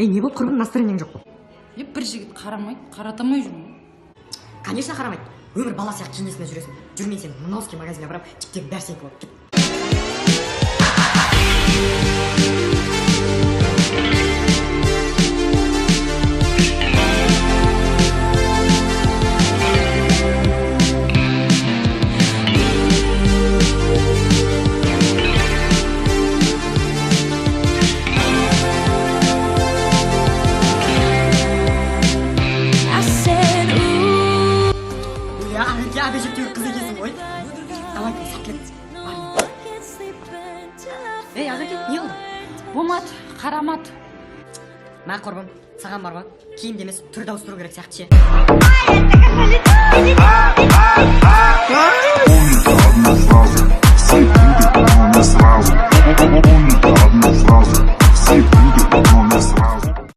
не болды, құрбым, настроениең жоқ? Бір жігіт қарамайды, қаратамай жүрмін. Конечно қарамайды. Өмір бала сияқты кеңесіне жүресің. Жүрмей сен Мынауский магазинге барып, типтегі бәрі сенікі болып кет. Әбежептеуір қыз екенсің ғой. Давай, сәттілік. Ей, Ағеке, не oldu? Болмады, қарамады. Мә құрбым, саған бар ма? Киім демес, түрді ауыстыру керек сияқты ше.